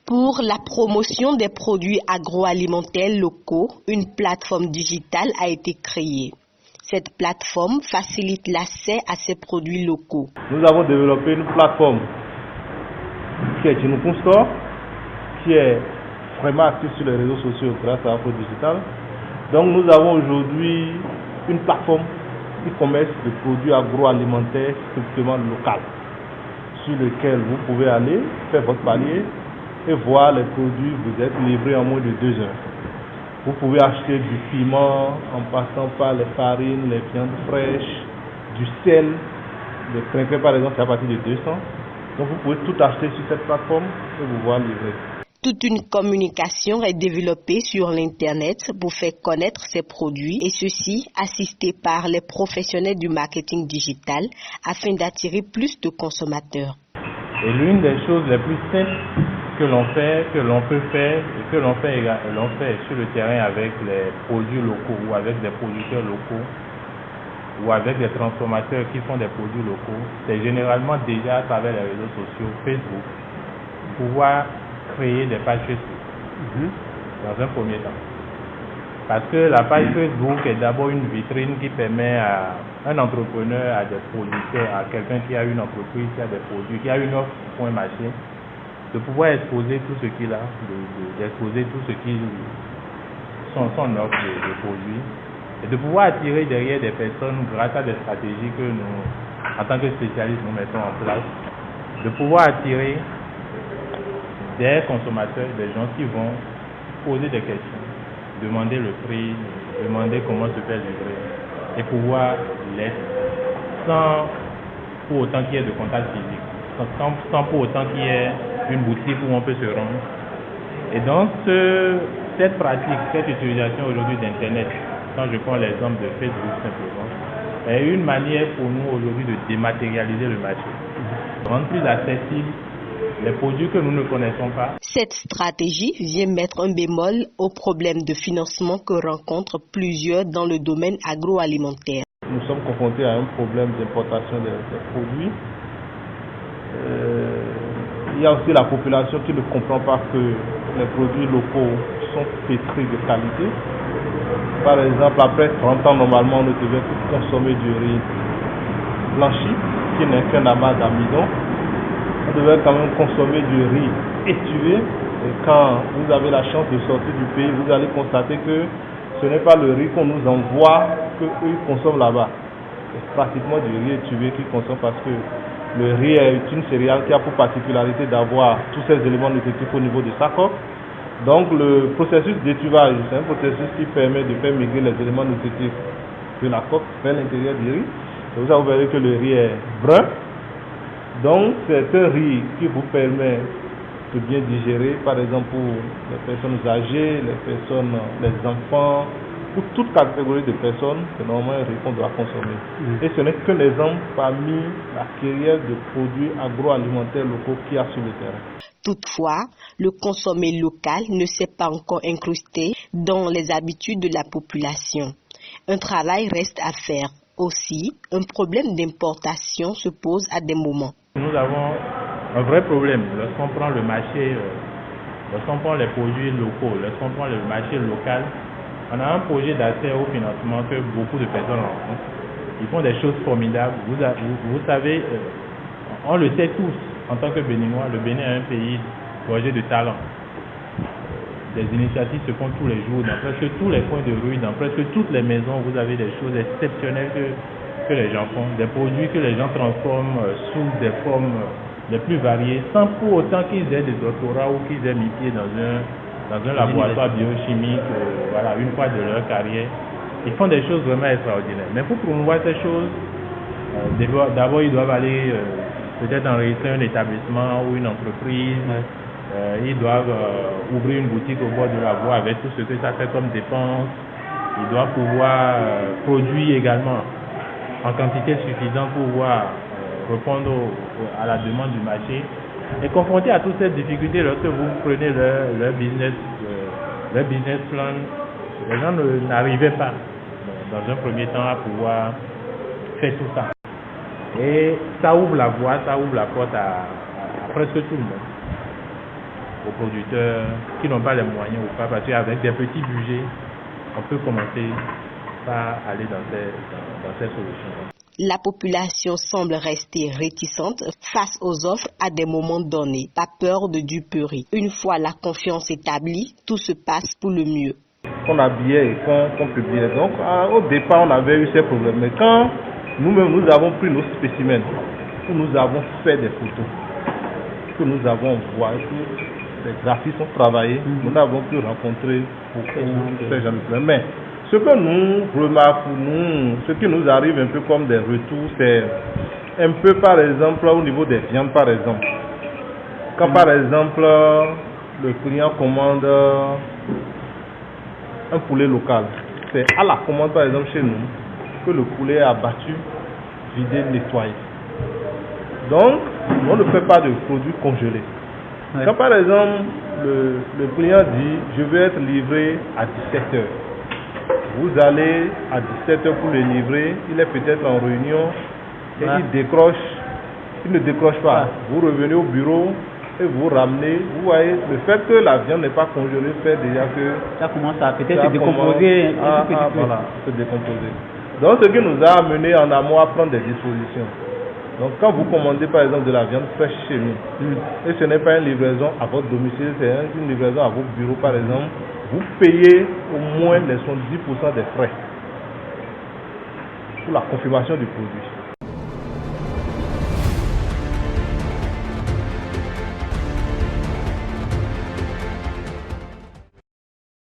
Pour la promotion des produits agroalimentaires locaux, une plateforme digitale a été créée. Cette plateforme facilite l'accès à ces produits locaux. Nous avons développé une plateforme qui est Jinukun Store, qui est vraiment active sur les réseaux sociaux grâce à Afro Digital. Donc nous avons aujourd'hui une plateforme e-commerce de produits agroalimentaires strictement locaux, sur lequel vous pouvez aller faire votre panier et voir les produits vous êtes livrés en moins de 2 heures. Vous pouvez acheter du piment en passant par les farines, les viandes fraîches, du sel, le crinquet par exemple, c'est à partir de 200. Donc vous pouvez tout acheter sur cette plateforme et vous voir livrer. Toute une communication est développée sur l'Internet pour faire connaître ces produits et ceci assisté par les professionnels du marketing digital afin d'attirer plus de consommateurs. Et l'une des choses les plus simples que l'on peut faire et que l'on fait sur le terrain avec les produits locaux ou avec des producteurs locaux ou avec des transformateurs qui font des produits locaux, c'est généralement déjà à travers les réseaux sociaux, Facebook, pouvoir créer des pages Facebook dans un premier temps. Parce que la page Facebook est d'abord une vitrine qui permet à un entrepreneur, à des producteurs, à quelqu'un qui a une entreprise, qui a des produits, qui a une offre pour un marché, de pouvoir exposer tout ce qu'il a, d'exposer tout ce qui son offre de produits, et de pouvoir attirer derrière des personnes grâce à des stratégies que nous, en tant que spécialistes, nous mettons en place, de pouvoir attirer des consommateurs, des gens qui vont poser des questions, demander le prix, demander comment se faire livrer, et pouvoir l'être sans pour autant qu'il y ait de contact physique, sans pour autant qu'il y ait une boutique où on peut se rendre. Et donc, cette pratique, cette utilisation aujourd'hui d'Internet, quand je prends l'exemple de Facebook simplement, est une manière pour nous aujourd'hui de dématérialiser le marché, rendre plus accessible les produits que nous ne connaissons pas. Cette stratégie vient mettre un bémol au problème de financement que rencontrent plusieurs dans le domaine agroalimentaire. Nous sommes confrontés à un problème d'importation des produits. Il y a aussi la population qui ne comprend pas que les produits locaux sont pétris de qualité. Par exemple, après 30 ans, normalement, on ne devait plus consommer du riz blanchi, qui n'est qu'un amas d'amidon. On devait quand même consommer du riz étuvé. Et quand vous avez la chance de sortir du pays, vous allez constater que ce n'est pas le riz qu'on nous envoie qu'eux consomment là-bas. C'est pratiquement du riz étuvé qu'ils consomment parce que le riz est une céréale qui a pour particularité d'avoir tous ces éléments nutritifs au niveau de sa coque. Donc le processus d'étuvage, c'est un processus qui permet de faire migrer les éléments nutritifs de la coque vers l'intérieur du riz. Et vous verrez que le riz est brun. Donc c'est un riz qui vous permet de bien digérer, par exemple pour les personnes âgées, les enfants, pour toute catégorie de personnes, c'est normalement un riz qu'on doit consommer. Et ce n'est qu'un exemple parmi la carrière de produits agroalimentaires locaux qu'il y a sur le terrain. Toutefois, le consommer local ne s'est pas encore incrusté dans les habitudes de la population. Un travail reste à faire. Aussi, un problème d'importation se pose à des moments. Nous avons un vrai problème lorsqu'on prend le marché, lorsqu'on prend les produits locaux, lorsqu'on prend le marché local. On a un projet d'accès au financement que beaucoup de personnes rencontrent. Ils font des choses formidables. Vous savez, on le sait tous, en tant que Béninois, le Bénin est un pays gorgé de talent. Des initiatives se font tous les jours, dans presque tous les coins de rue, dans presque toutes les maisons, vous avez des choses exceptionnelles que les gens font, des produits que les gens transforment sous des formes les plus variées, sans pour autant qu'ils aient des doctorats ou qu'ils aient mis pied dans un laboratoire biochimique, une fois de leur carrière. Ils font des choses vraiment extraordinaires. Mais pour promouvoir ces choses, d'abord ils doivent aller peut-être enregistrer un établissement ou une entreprise. Ils doivent ouvrir une boutique au bord de la voie avec tout ce que ça fait comme dépense. Ils doivent pouvoir produire également en quantité suffisante pour pouvoir répondre à la demande du marché. Et confronté à toutes ces difficultés, lorsque vous prenez leur business plan, les gens n'arrivaient pas dans un premier temps à pouvoir faire tout ça. Et ça ouvre la voie, ça ouvre la porte à presque tout le monde. aux producteurs qui n'ont pas les moyens ou pas, parce qu'avec des petits budgets, on peut commencer par aller dans ces solutions. La population semble rester réticente face aux offres à des moments donnés, pas peur de duperie. Une fois la confiance établie, tout se passe pour le mieux. Qu'on habillait et qu'on publiait. Donc au départ, on avait eu ces problèmes. Mais quand nous-mêmes, nous avons pris nos spécimens, que nous avons fait des photos, que nous avons envoyé, que les graphistes ont travaillé, nous avons pu rencontrer beaucoup ces gens de problèmes. Mais ce que nous remarquons, ce qui nous arrive un peu comme des retours, c'est un peu par exemple au niveau des viandes par exemple. Quand par exemple le client commande un poulet local, c'est à la commande par exemple chez nous que le poulet est abattu, vidé, nettoyé. Donc on ne fait pas de produits congelés. Ouais. Quand par exemple le client dit je vais être livré à 17h. Vous allez à 17h pour le livrer, il est peut-être en réunion et il ne décroche pas. Vous revenez au bureau et vous ramenez. Vous voyez, le fait que la viande n'est pas congelée fait déjà que ça commence à peut-être se décomposer. Voilà, se décomposer. Donc ce qui nous a amené en amont à prendre des dispositions. Donc quand vous commandez par exemple de la viande fraîche chez nous, et ce n'est pas une livraison à votre domicile, c'est une livraison à votre bureau par exemple, vous payez au moins les 70% des frais pour la confirmation du produit.